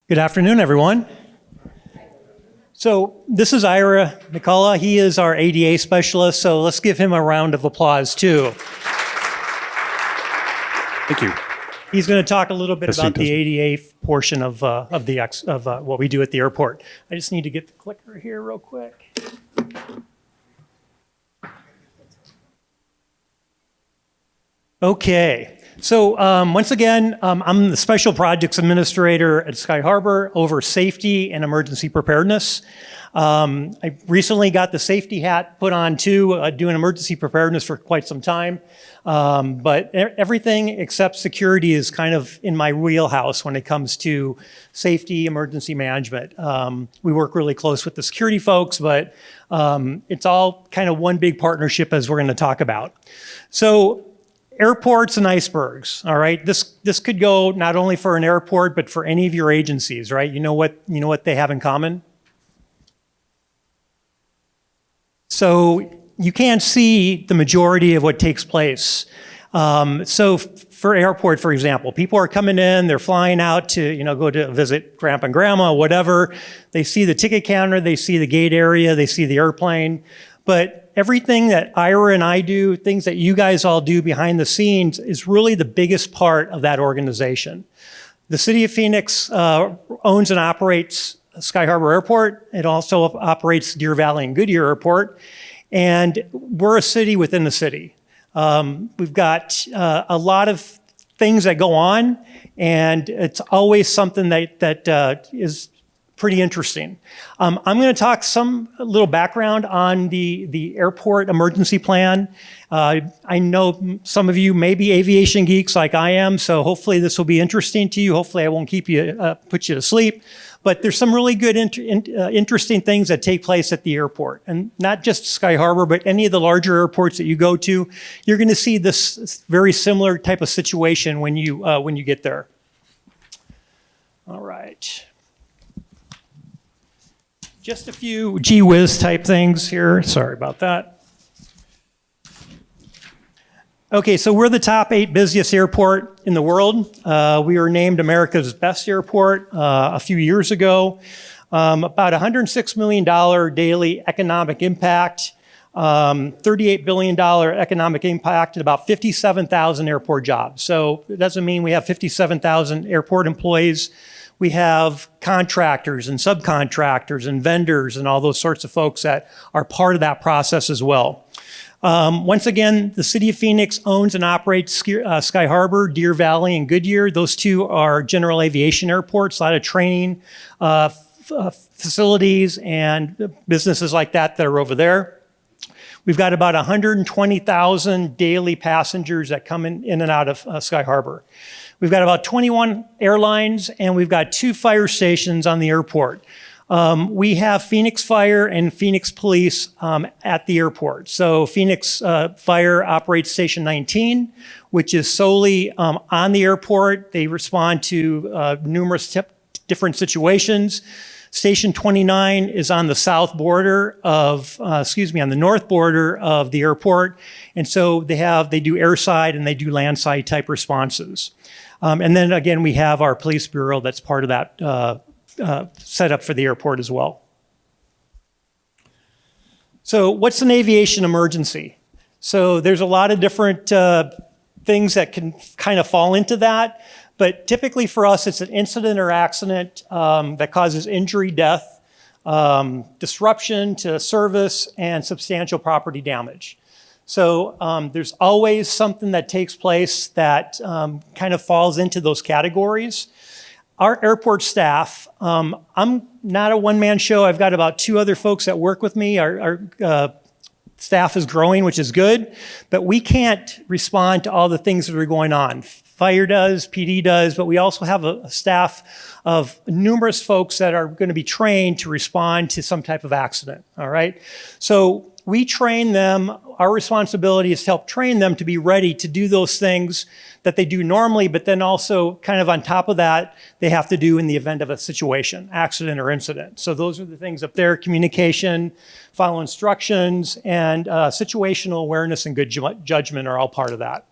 Good afternoon, everyone. So this is Ira McCulloch. He is our ADA specialist, so let's give him a round of applause, too. Thank you. He's going to talk a little bit about the ADA portion of what we do at the airport. I just need to get the clicker here real quick. Okay. So once again, I'm the Special Projects Administrator at Sky Harbor over safety and emergency preparedness. I recently got the safety hat put on too, doing emergency preparedness for quite some time. But everything except security is kind of in my wheelhouse when it comes to safety, emergency management. We work really close with the security folks, but it's all kind of one big partnership as we're going to talk about. So airports and icebergs, all right? This could go not only for an airport, but for any of your agencies, right? You know what they have in common? So you can't see the majority of what takes place. So for airport, for example, people are coming in, they're flying out to, go to visit grandpa and grandma, whatever. They see the ticket counter, they see the gate area, they see the airplane. But everything that Ira and I do, things that you guys all do behind the scenes is really the biggest part of that organization. The City of Phoenix owns and operates Sky Harbor Airport. It also operates Deer Valley and Goodyear Airport. And we're a city within the city. We've got a lot of things that go on, and it's always something that is pretty interesting. I'm going to talk a little background on the airport emergency plan. I know some of you may be aviation geeks like I am, so hopefully this will be interesting to you. Hopefully I won't put you to sleep. But there's some really good, interesting things that take place at the airport. And not just Sky Harbor, but any of the larger airports that you go to, you're going to see this very similar type of situation when you get there. All right. Just a few gee whiz type things here. Sorry about that. Okay, so we're the top 8 busiest airport in the world. We were named America's best airport a few years ago. About $106 million daily economic impact, $38 billion economic impact, and about 57,000 airport jobs. So it doesn't mean we have 57,000 airport employees. We have contractors and subcontractors and vendors and all those sorts of folks that are part of that process as well. Once again, the City of Phoenix owns and operates Sky Harbor, Deer Valley, and Goodyear. Those two are general aviation airports, a lot of training facilities and businesses like that are over there. We've got about 120,000 daily passengers that come in and out of Sky Harbor. We've got about 21 airlines, and we've got 2 fire stations on the airport. We have Phoenix Fire and Phoenix Police at the airport. So Phoenix Fire operates Station 19, which is solely on the airport. They respond to numerous different situations. Station 29 is on the south border on the north border of the airport. And so they do airside and they do landside type responses. And then again, we have our police bureau that's part of that set up for the airport as well. So what's an aviation emergency? So there's a lot of different things that can kind of fall into that, but typically for us it's an incident or accident that causes injury, death, disruption to service, and substantial property damage. So there's always something that takes place that kind of falls into those categories. Our airport staff, I'm not a one-man show. I've got about 2 other folks that work with me. Our staff is growing, which is good, but we can't respond to all the things that are going on. Fire does, PD does, but we also have a staff of numerous folks that are going to be trained to respond to some type of accident, all right? So we train them. Our responsibility is to help train them to be ready to do those things that they do normally, but then also kind of on top of that, they have to do in the event of a situation, accident or incident. So those are the things up there: communication, follow instructions, and situational awareness and good judgment are all part of that.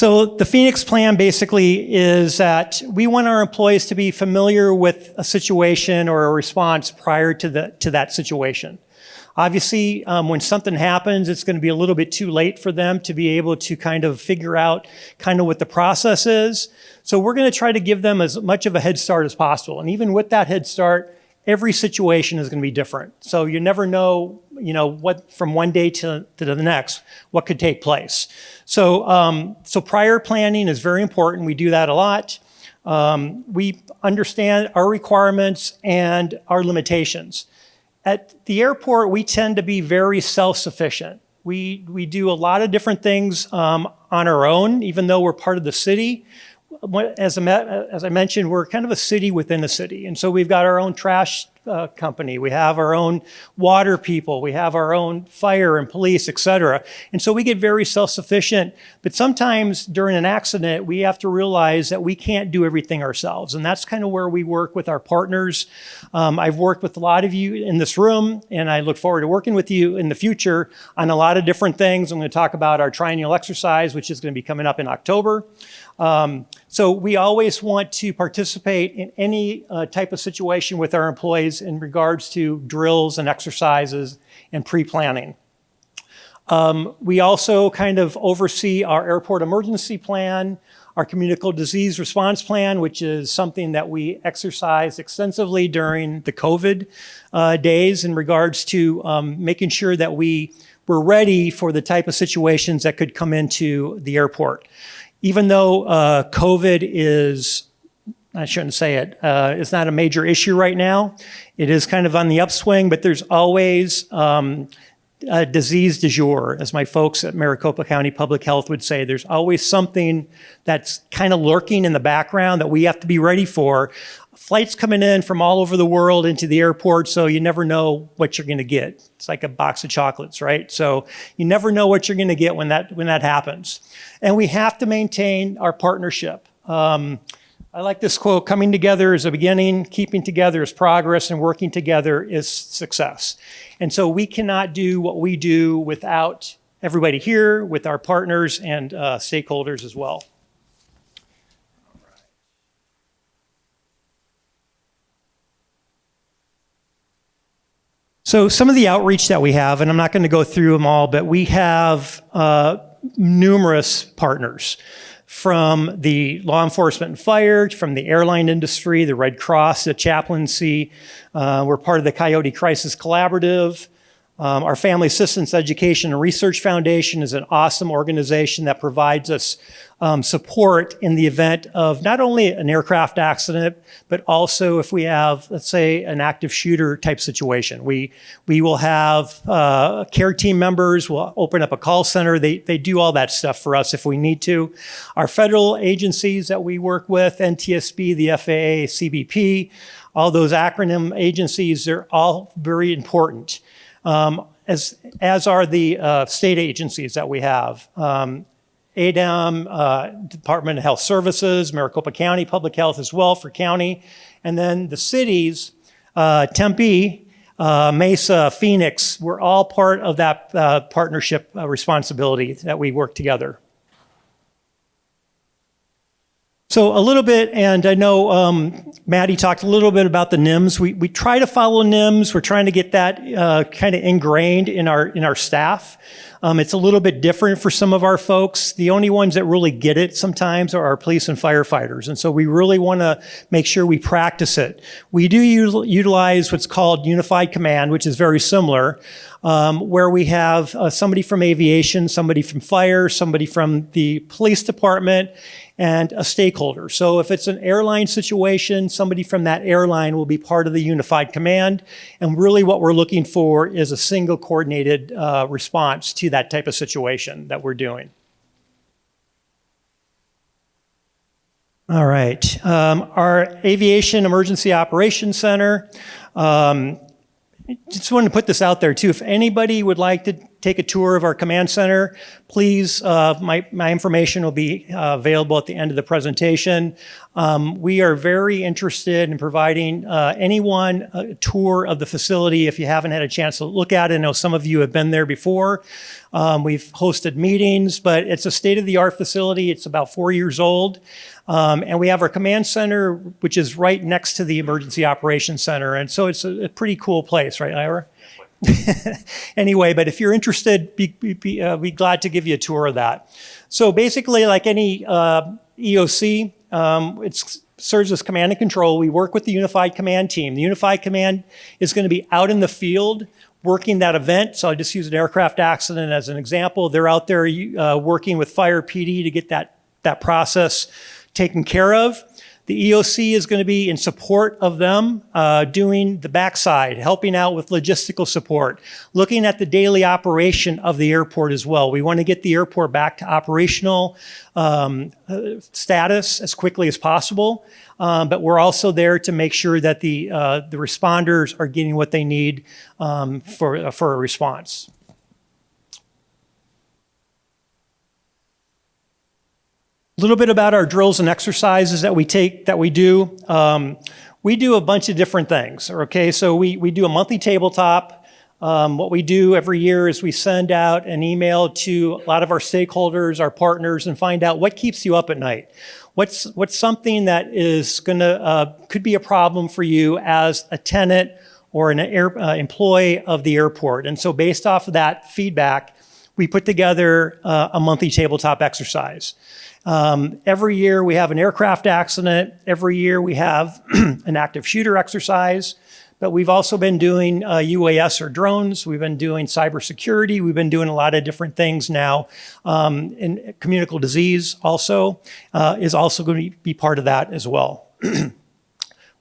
So the Phoenix plan basically is that we want our employees to be familiar with a situation or a response prior to that situation. Obviously, when something happens, it's going to be a little bit too late for them to be able to kind of figure out kind of what the process is. So we're going to try to give them as much of a head start as possible. And even with that head start, every situation is going to be different. So you never know, what from one day to the next, what could take place. So, so prior planning is very important. We do that a lot. We understand our requirements and our limitations. At the airport, we tend to be very self-sufficient. We do a lot of different things on our own, even though we're part of the city. As I mentioned, we're kind of a city within a city. And so we've got our own trash company. We have our own water people. We have our own fire and police, et cetera. And so we get very self-sufficient. But sometimes during an accident, we have to realize that we can't do everything ourselves. And that's kind of where we work with our partners. I've worked with a lot of you in this room, and I look forward to working with you in the future on a lot of different things. I'm going to talk about our triennial exercise, which is going to be coming up in October. So we always want to participate in any type of situation with our employees in regards to drills and exercises and pre-planning. We also kind of oversee our airport emergency plan, our communicable disease response plan, which is something that we exercised extensively during the COVID days in regards to making sure that we were ready for the type of situations that could come into the airport. Even though COVID is, I shouldn't say it, it's not a major issue right now. It is kind of on the upswing, but there's always a disease du jour, as my folks at Maricopa County Public Health would say. There's always something that's kind of lurking in the background that we have to be ready for. Flights coming in from all over the world into the airport, so you never know what you're going to get. It's like a box of chocolates, right? So you never know what you're going to get when that happens. And we have to maintain our partnership. I like this quote: coming together is a beginning, keeping together is progress, and working together is success. And so we cannot do what we do without everybody here, with our partners and stakeholders as well. So some of the outreach that we have, and I'm not going to go through them all, but we have numerous partners, from the law enforcement and fire, from the airline industry, the Red Cross, the chaplaincy. We're part of the Coyote Crisis Collaborative. Our Family Assistance Education and Research Foundation is an awesome organization that provides us support in the event of not only an aircraft accident, but also if we have, let's say, an active shooter type situation. We will have care team members, we'll open up a call center. They do all that stuff for us if we need to. Our federal agencies that we work with, NTSB, the FAA, CBP, all those acronym agencies, they're all very important. As are the state agencies that we have. ADEM, Department of Health Services, Maricopa County Public Health as well for county. And then the cities, Tempe, Mesa, Phoenix, we're all part of that partnership responsibility that we work together. So a little bit, and I know Maddie talked a little bit about the NIMS. We try to follow NIMS. We're trying to get that kind of ingrained in our staff. It's a little bit different for some of our folks. The only ones that really get it sometimes are our police and firefighters. And so we really want to make sure we practice it. We do utilize what's called Unified Command, which is very similar, where we have somebody from aviation, somebody from fire, somebody from the police department, and a stakeholder. So if it's an airline situation, somebody from that airline will be part of the Unified Command. And really what we're looking for is a single coordinated response to that type of situation that we're doing. All right, our Aviation Emergency Operations Center. Just wanted to put this out there too. If anybody would like to take a tour of our command center, please, my information will be available at the end of the presentation. We are very interested in providing anyone a tour of the facility if you haven't had a chance to look at it. I know some of you have been there before. We've hosted meetings, but it's a state-of-the-art facility. It's about 4 years old. And we have our command center, which is right next to the emergency operations center. And so it's a pretty cool place, right, Ira? Anyway, but if you're interested, be glad to give you a tour of that. So basically, like any EOC, it serves as command and control. We work with the Unified Command team. The Unified Command is going to be out in the field working that event. So I just use an aircraft accident as an example. They're out there working with fire PD to get that process taken care of. The EOC is going to be in support of them, doing the backside, helping out with logistical support, looking at the daily operation of the airport as well. We want to get the airport back to operational status as quickly as possible, but we're also there to make sure that the responders are getting what they need for a response. A little bit about our drills and exercises that we do. We do a bunch of different things, okay? So we do a monthly tabletop. What we do every year is we send out an email to a lot of our stakeholders, our partners, and find out what keeps you up at night. What's something that is could be a problem for you as a tenant or an employee of the airport. And so based off of that feedback, we put together a monthly tabletop exercise. Every year we have an aircraft accident. Every year we have an active shooter exercise, but we've also been doing UAS or drones. We've been doing cybersecurity. We've been doing a lot of different things now. And communicable disease also is also going to be part of that as well.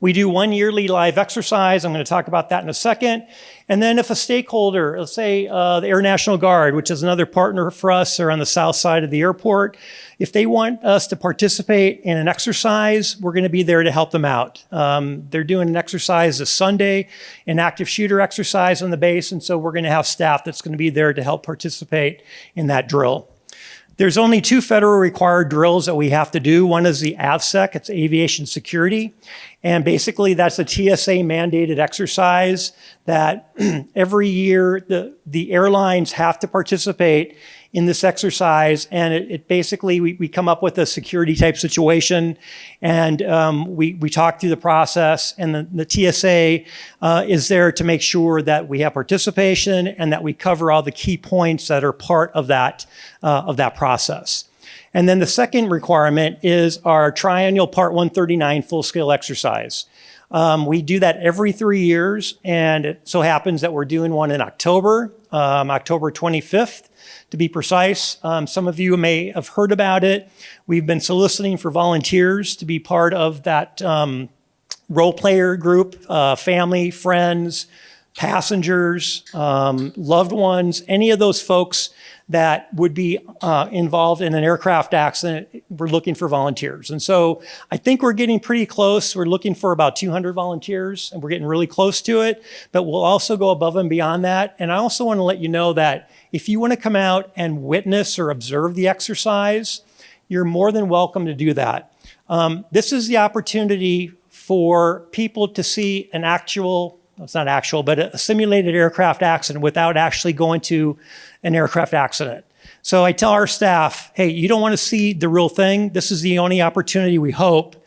We do one yearly live exercise. I'm going to talk about that in a second. And then if a stakeholder, let's say the Air National Guard, which is another partner for us, are on the south side of the airport, if they want us to participate in an exercise, we're going to be there to help them out. They're doing an exercise this Sunday, an active shooter exercise on the base, and so we're going to have staff that's going to be there to help participate in that drill. There's only 2 federal required drills that we have to do. One is the AVSEC, it's aviation security. And basically that's a TSA mandated exercise that every year the airlines have to participate in this exercise. And it basically, we come up with a security type situation and we talk through the process, and the TSA is there to make sure that we have participation and that we cover all the key points that are part of that process. And then the second requirement is our triennial Part 139 full-scale exercise. We do that every 3 years, and it so happens that we're doing one in October, October 25th, to be precise. Some of you may have heard about it. We've been soliciting for volunteers to be part of that role player group, family, friends, passengers, loved ones, any of those folks that would be involved in an aircraft accident. We're looking for volunteers. And so I think we're getting pretty close. We're looking for about 200 volunteers, and we're getting really close to it, but we'll also go above and beyond that. And I also want to let you know that if you want to come out and witness or observe the exercise, you're more than welcome to do that. This is the opportunity for people to see an actual, it's not actual, but a simulated aircraft accident without actually going to an aircraft accident. So I tell our staff, hey, you don't want to see the real thing. This is the only opportunity we hope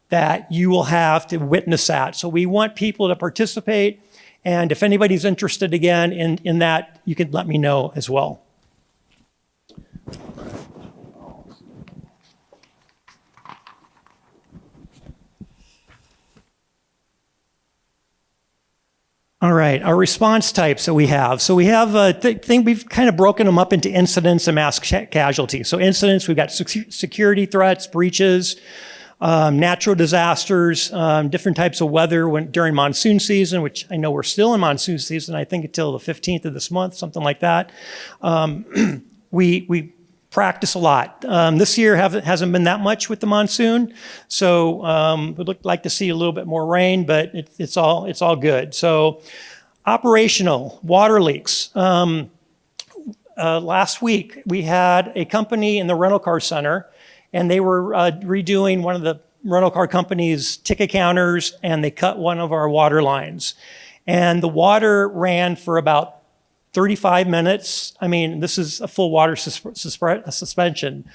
that you will have to witness that. So we want people to participate. And if anybody's interested again in that, you can let me know as well. All right, our response types that we have. So we have we've kind of broken them up into incidents and mass casualties. So incidents, we've got security threats, breaches, natural disasters, different types of weather during monsoon season, which I know we're still in monsoon season, I think until the 15th of this month, something like that. We practice a lot. This year hasn't been that much with the monsoon, so we'd like to see a little bit more rain, but it's all good. So operational, water leaks. last week, we had a company in the rental car center, and they were redoing one of the rental car company's ticket counters, and they cut one of our water lines. And the water ran for about 35 minutes. I mean, this is a full water suspension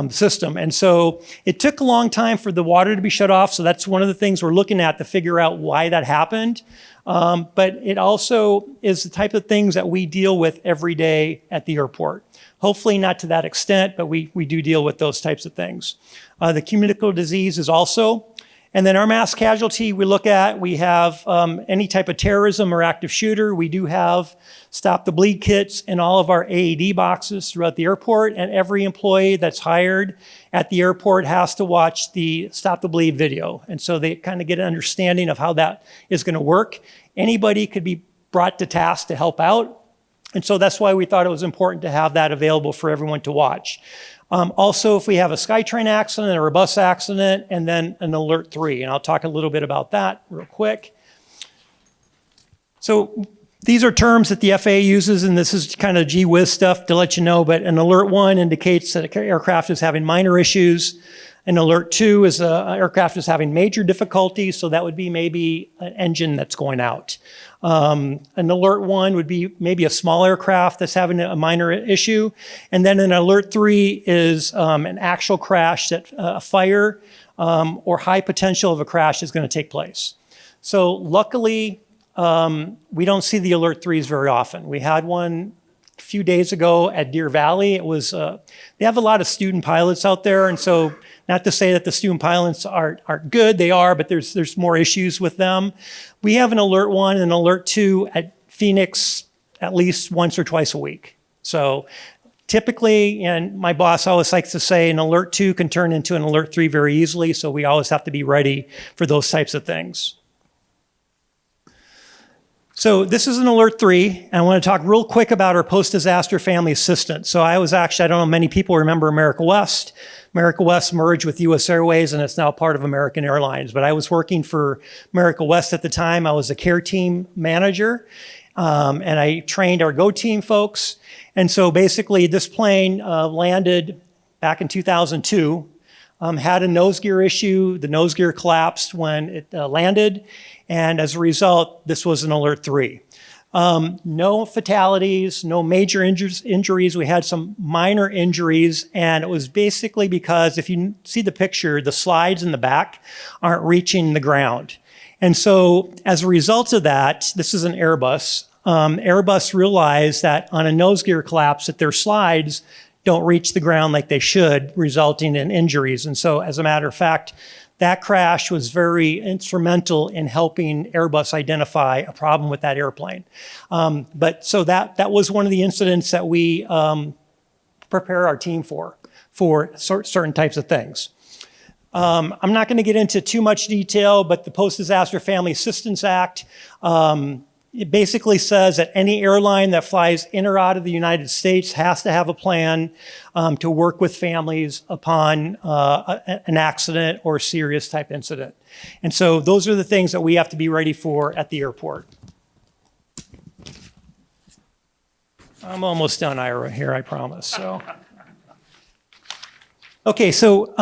system. And so it took a long time for the water to be shut off. So that's one of the things we're looking at to figure out why that happened. But it also is the type of things that we deal with every day at the airport. Hopefully not to that extent, but we do deal with those types of things. The communicable disease is also. And then our mass casualty we look at, we have any type of terrorism or active shooter. We do have Stop the Bleed kits in all of our AED boxes throughout the airport, and every employee that's hired at the airport has to watch the Stop the Bleed video. And so they kind of get an understanding of how that is going to work. Anybody could be brought to task to help out. And so that's why we thought it was important to have that available for everyone to watch. Also, if we have a SkyTrain accident or a bus accident, and then an Alert 3, and I'll talk a little bit about that real quick. So these are terms that the FAA uses, and this is kind of gee whiz stuff to let you know, but an Alert 1 indicates that an aircraft is having minor issues. An Alert 2 is an aircraft is having major difficulties, so that would be maybe an engine that's going out. An Alert 1 would be maybe a small aircraft that's having a minor issue. And then an Alert 3 is an actual crash, that a fire or high potential of a crash is going to take place. So luckily, we don't see the Alert 3s very often. We had one a few days ago at Deer Valley. It was, they have a lot of student pilots out there, and so not to say that the student pilots aren't good, they are, but there's more issues with them. We have an Alert 1 and an Alert 2 at Phoenix at least once or twice a week. So typically, and my boss always likes to say, an Alert 2 can turn into an Alert 3 very easily, so we always have to be ready for those types of things. So this is an Alert 3, and I want to talk real quick about our post-disaster family assistance. So I don't know, many people remember America West. America West merged with US Airways, and it's now part of American Airlines. But I was working for America West at the time. I was a care team manager, and I trained our Go Team folks. And so basically this plane landed back in 2002, had a nose gear issue. The nose gear collapsed when it landed. And as a result, this was an Alert 3. No fatalities, no major injuries. We had some minor injuries, and it was basically because if you see the picture, the slides in the back aren't reaching the ground. And so as a result of that, this is an Airbus. Airbus realized that on a nose gear collapse that their slides don't reach the ground like they should, resulting in injuries. And so as a matter of fact, that crash was very instrumental in helping Airbus identify a problem with that airplane. But so that was one of the incidents that we prepare our team for certain types of things. I'm not going to get into too much detail, but the Post-Disaster Family Assistance Act, it basically says that any airline that flies in or out of the United States has to have a plan to work with families upon an accident or serious type incident. And so those are the things that we have to be ready for at the airport. I'm almost done, Ira, here, I promise. So, okay, so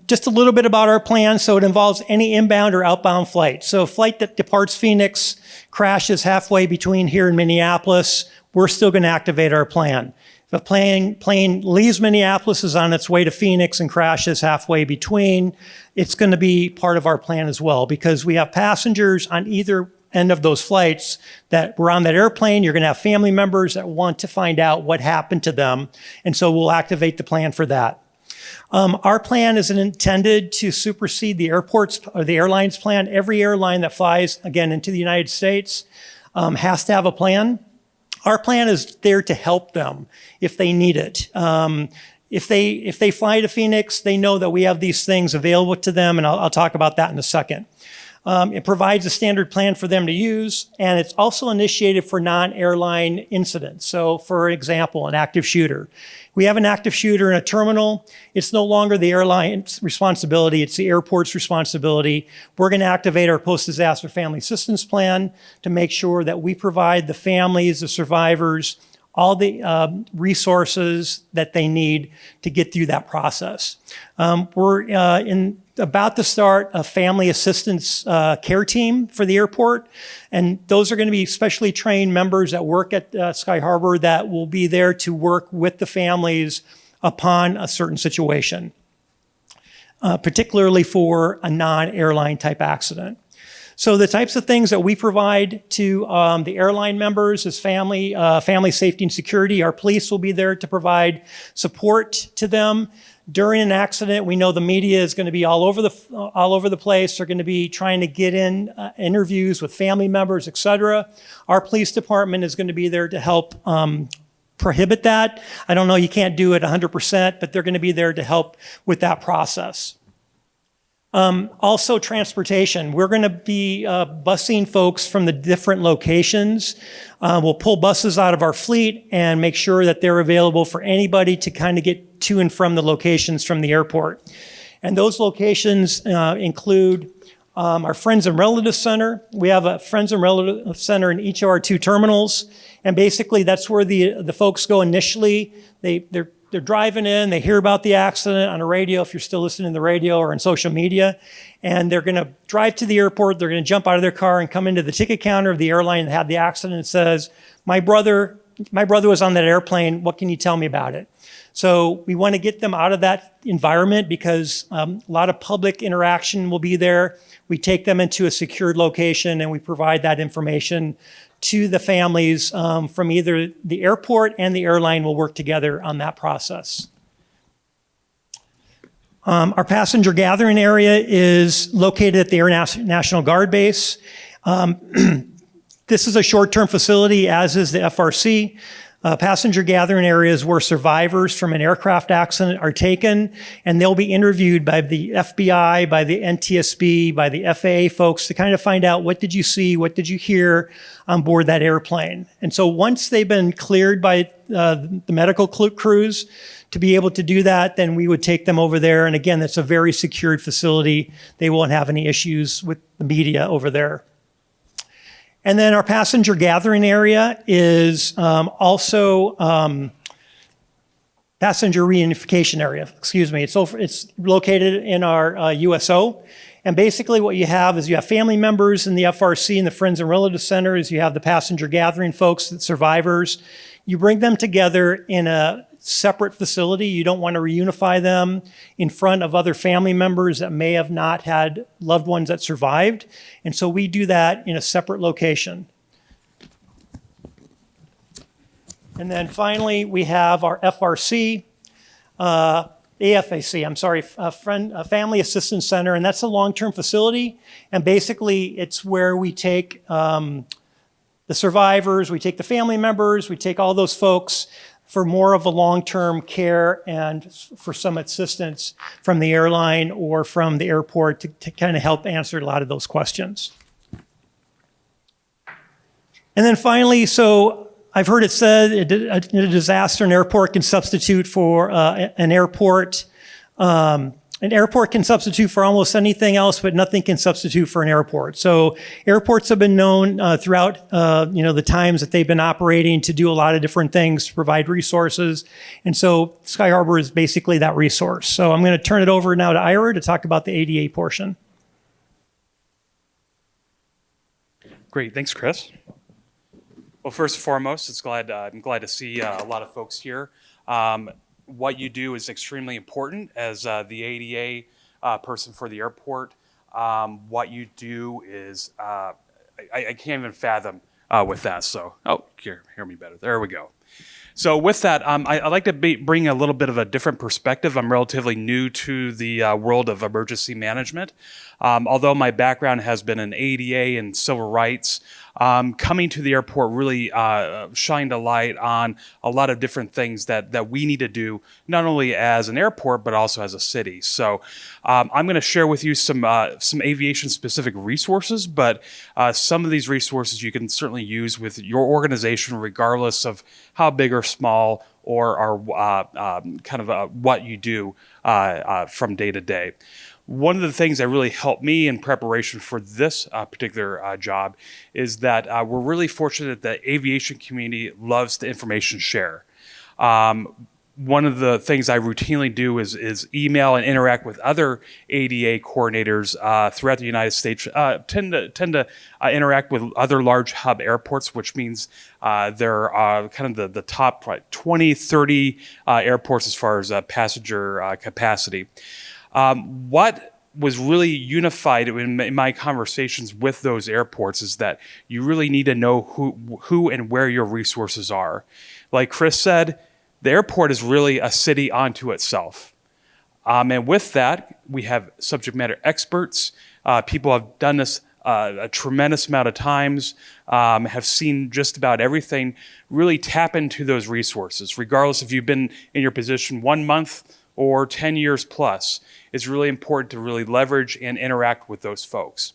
just a little bit about our plan. So it involves any inbound or outbound flight. So a flight that departs Phoenix, crashes halfway between here and Minneapolis, we're still going to activate our plan. If a plane leaves Minneapolis, is on its way to Phoenix and crashes halfway between, it's going to be part of our plan as well, because we have passengers on either end of those flights that were on that airplane. You're going to have family members that want to find out what happened to them, and so we'll activate the plan for that. Our plan isn't intended to supersede the airport's or the airline's plan. Every airline that flies, again, into the United States has to have a plan. Our plan is there to help them if they need it. If they fly to Phoenix, they know that we have these things available to them, and I'll talk about that in a second. It provides a standard plan for them to use, and it's also initiated for non-airline incidents. So, for example, an active shooter. We have an active shooter in a terminal. It's no longer the airline's responsibility. It's the airport's responsibility. We're going to activate our post-disaster family assistance plan to make sure that we provide the families, the survivors, all the resources that they need to get through that process. We're about to start a family assistance care team for the airport, and those are going to be specially trained members that work at Sky Harbor that will be there to work with the families upon a certain situation, particularly for a non-airline type accident. So the types of things that we provide to the airline members is family safety and security. Our police will be there to provide support to them. During an accident, we know the media is going to be all over the place. They're going to be trying to get in interviews with family members, et cetera. Our police department is going to be there to help prohibit that. I don't know, you can't do it 100%, but they're going to be there to help with that process. Also transportation. We're going to be busing folks from the different locations. We'll pull buses out of our fleet and make sure that they're available for anybody to kind of get to and from the locations from the airport. And those locations include our Friends and Relative Center. We have a Friends and Relative Center in each of our 2 terminals. And basically that's where the folks go initially. They're driving in, they hear about the accident on the radio, if you're still listening to the radio or on social media, and they're going to drive to the airport, they're going to jump out of their car and come into the ticket counter of the airline that had the accident and says, my brother was on that airplane, what can you tell me about it? So we want to get them out of that environment because a lot of public interaction will be there. We take them into a secured location and we provide that information to the families from either the airport and the airline will work together on that process. Our passenger gathering area is located at the Air National Guard Base. This is a short-term facility, as is the FRC. Passenger gathering areas where survivors from an aircraft accident are taken, and they'll be interviewed by the FBI, by the NTSB, by the FAA folks to kind of find out what did you see, what did you hear on board that airplane. And so once they've been cleared by the medical crews to be able to do that, then we would take them over there. And again, that's a very secured facility. They won't have any issues with the media over there. And then our passenger gathering area is also passenger reunification area, excuse me. It's located in our USO. And basically what you have is you have family members in the FRC and the Friends and Relative Centers. You have the passenger gathering folks, the survivors. You bring them together in a separate facility. You don't want to reunify them in front of other family members that may have not had loved ones that survived. And so we do that in a separate location. And then finally, we have our FRC, AFAC, I'm sorry, Family Assistance Center, and that's a long-term facility. And basically, it's where we take the survivors, we take the family members, we take all those folks for more of a long-term care and for some assistance from the airline or from the airport to kind of help answer a lot of those questions. And then finally, so I've heard it said a disaster in an airport can substitute for an airport. An airport can substitute for almost anything else, but nothing can substitute for an airport. So airports have been known throughout the times that they've been operating to do a lot of different things, to provide resources. And so Sky Harbor is basically that resource. So I'm going to turn it over now to Ira to talk about the ADA portion. Great, thanks, Chris. Well, first and foremost, I'm glad to see a lot of folks here. What you do is extremely important as the ADA person for the airport. What you do is, I can't even fathom with that. So, hear me better. There we go. So with that, I'd like to bring a little bit of a different perspective. I'm relatively new to the world of emergency management. Although my background has been in ADA and civil rights, coming to the airport really shined a light on a lot of different things that we need to do, not only as an airport, but also as a city. So I'm going to share with you some aviation-specific resources, but some of these resources you can certainly use with your organization, regardless of how big or small or what you do from day to day. One of the things that really helped me in preparation for this particular job is that we're really fortunate that the aviation community loves to information share. One of the things I routinely do is email and interact with other ADA coordinators throughout the United States. Tend to interact with other large hub airports, which means they're kind of the top 20, 30 airports as far as passenger capacity. What was really unified in my conversations with those airports is that you really need to know who and where your resources are. Like Chris said, the airport is really a city unto itself. And with that, we have subject matter experts. People have done this a tremendous amount of times, have seen just about everything. Really tap into those resources, regardless if you've been in your position 1 month or 10 years plus. It's really important to really leverage and interact with those folks.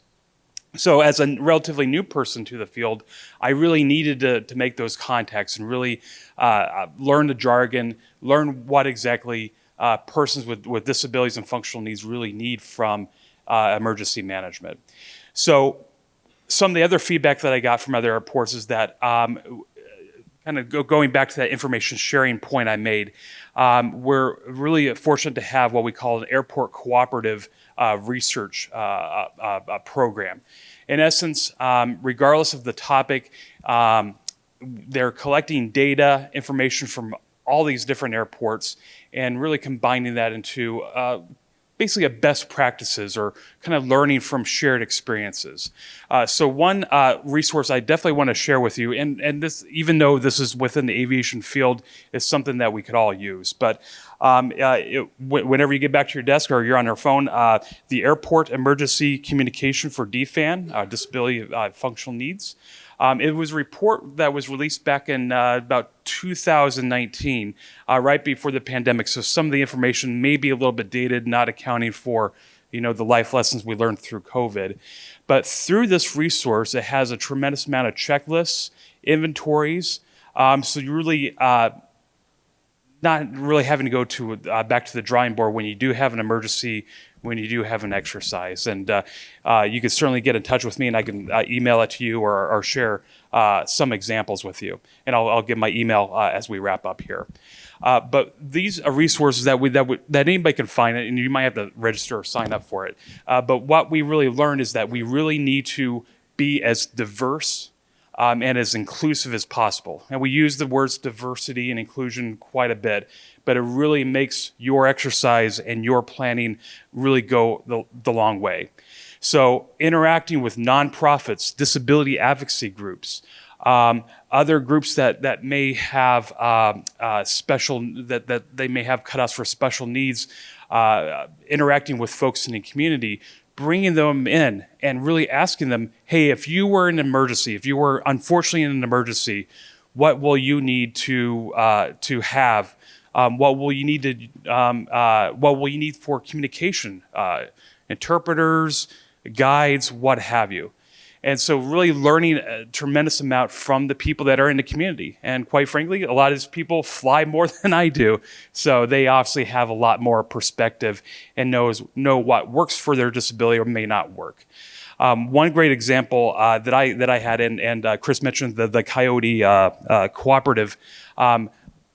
So as a relatively new person to the field, I really needed to make those contacts and really learn the jargon, learn what exactly persons with disabilities and functional needs really need from emergency management. So some of the other feedback that I got from other airports is that kind of going back to that information sharing point I made, we're really fortunate to have what we call an airport cooperative research program. In essence, regardless of the topic, they're collecting data, information from all these different airports, and really combining that into basically a best practices or kind of learning from shared experiences. So one resource I definitely want to share with you, and this, even though this is within the aviation field, is something that we could all use. But whenever you get back to your desk or you're on your phone, the Airport Emergency Communication for DFAN, Disability Functional Needs. It was a report that was released back in about 2019, right before the pandemic. So some of the information may be a little bit dated, not accounting for, the life lessons we learned through COVID. But through this resource, it has a tremendous amount of checklists, inventories. So you really not really having to go to back to the drawing board when you do have an emergency, when you do have an exercise. And you can certainly get in touch with me, and I can email it to you or share some examples with you. And I'll give my email as we wrap up here. But these are resources that anybody can find, and you might have to register or sign up for it. But what we really learned is that we really need to be as diverse and as inclusive as possible. And we use the words diversity and inclusion quite a bit, but it really makes your exercise and your planning really go the long way. So interacting with nonprofits, disability advocacy groups, other groups that may have that they may have cutoffs for special needs, interacting with folks in the community, bringing them in and really asking them, hey, if you were in an emergency, if you were unfortunately in an emergency, what will you need to have? What will you need for communication? Interpreters, guides, what have you. And so really learning a tremendous amount from the people that are in the community. And quite frankly, a lot of these people fly more than I do. So they obviously have a lot more perspective and know what works for their disability or may not work. One great example that I had, and Chris mentioned the Coyote Cooperative,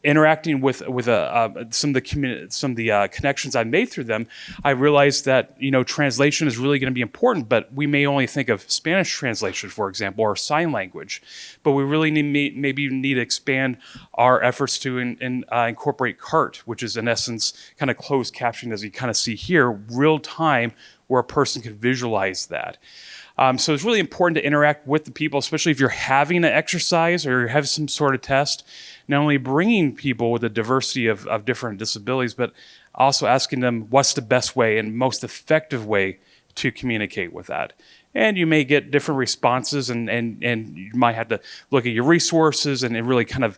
interacting with some of the connections I made through them, I realized that translation is really going to be important. But we may only think of Spanish translation, for example, or sign language. But we really need to expand our efforts to incorporate CART, which is in essence kind of closed captioning, as you kind of see here, real time, where a person can visualize that. So it's really important to interact with the people, especially if you're having an exercise or you have some sort of test, not only bringing people with a diversity of different disabilities, but also asking them what's the best way and most effective way to communicate with that. And you may get different responses, and you might have to look at your resources and really kind of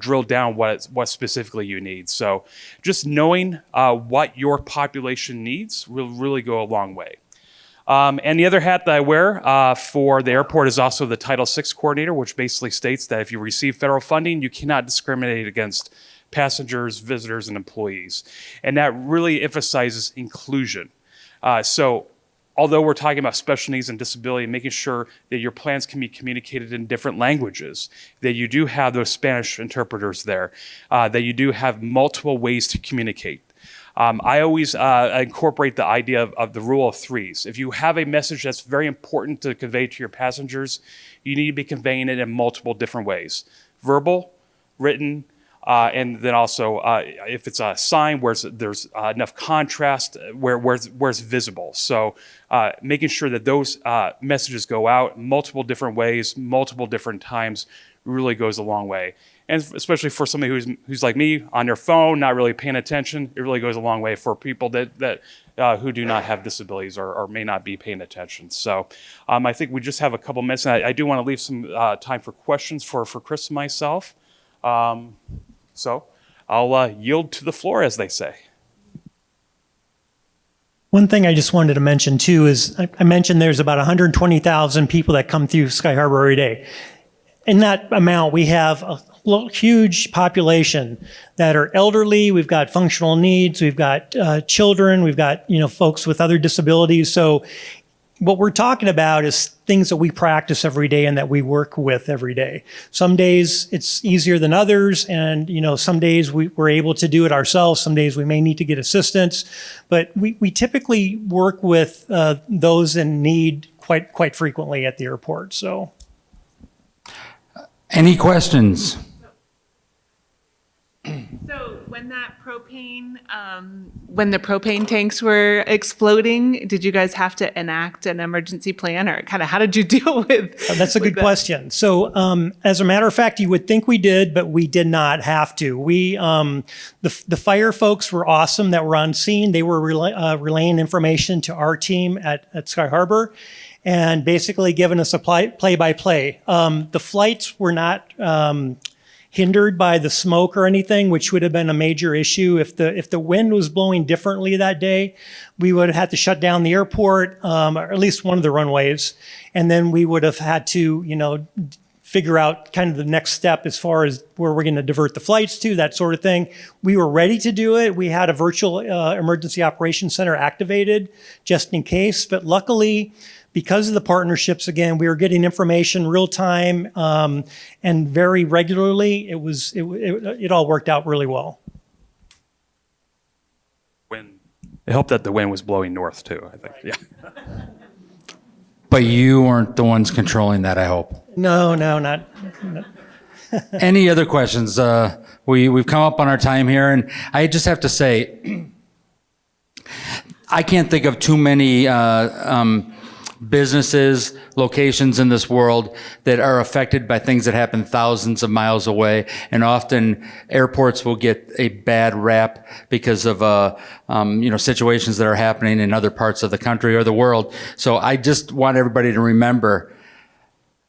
drill down what specifically you need. So just knowing what your population needs will really go a long way. And the other hat that I wear for the airport is also the Title VI coordinator, which basically states that if you receive federal funding, you cannot discriminate against passengers, visitors, and employees. And that really emphasizes inclusion. So although we're talking about special needs and disability, making sure that your plans can be communicated in different languages, that you do have those Spanish interpreters there, that you do have multiple ways to communicate. I always incorporate the idea of the rule of threes. If you have a message that's very important to convey to your passengers, you need to be conveying it in multiple different ways. Verbal, written, and then also if it's a sign where there's enough contrast, where it's visible. So making sure that those messages go out multiple different ways, multiple different times really goes a long way. And especially for somebody who's like me, on their phone, not really paying attention, it really goes a long way for people that who do not have disabilities or may not be paying attention. So I think we just have a couple minutes, and I do want to leave some time for questions for Chris and myself. So I'll yield to the floor, as they say. One thing I just wanted to mention too is I mentioned there's about 120,000 people that come through Sky Harbor every day. In that amount, we have a huge population that are elderly. We've got functional needs. We've got children. We've got folks with other disabilities. So what we're talking about is things that we practice every day and that we work with every day. Some days it's easier than others, and some days we're able to do it ourselves. Some days we may need to get assistance, but we typically work with those in need quite frequently at the airport. So. Any questions? So when the propane tanks were exploding, did you guys have to enact an emergency plan, or kind of how did you deal with? That's a good question. So as a matter of fact, you would think we did, but we did not have to. We the fire folks were awesome that were on scene. They were relaying information to our team at Sky Harbor, and basically giving us a play-by-play. The flights were not hindered by the smoke or anything, which would have been a major issue. If the wind was blowing differently that day, we would have had to shut down the airport, or at least one of the runways, and then we would have had to, figure out kind of the next step as far as where we're going to divert the flights to, that sort of thing. We were ready to do it. We had a virtual emergency operations center activated just in case, but luckily, because of the partnerships, again, we were getting information real time and very regularly. It all worked out really well. It helped that the wind was blowing north too, I think. Yeah. But you weren't the ones controlling that, I hope. No, not. Any other questions? We've come up on our time here, and I just have to say, I can't think of too many businesses, locations in this world that are affected by things that happen thousands of miles away. And often airports will get a bad rap because of situations that are happening in other parts of the country or the world. So I just want everybody to remember,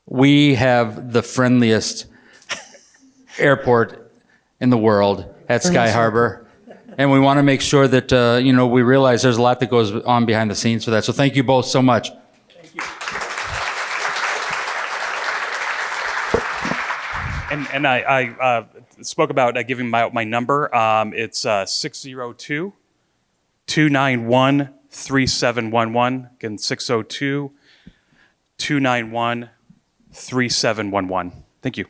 we have the friendliest airport in the world at Sky Harbor. And we want to make sure that, we realize there's a lot that goes on behind the scenes for that. So thank you both so much. And I spoke about giving my number. It's 602-291-3711. Again, 602-291-3711. Thank you.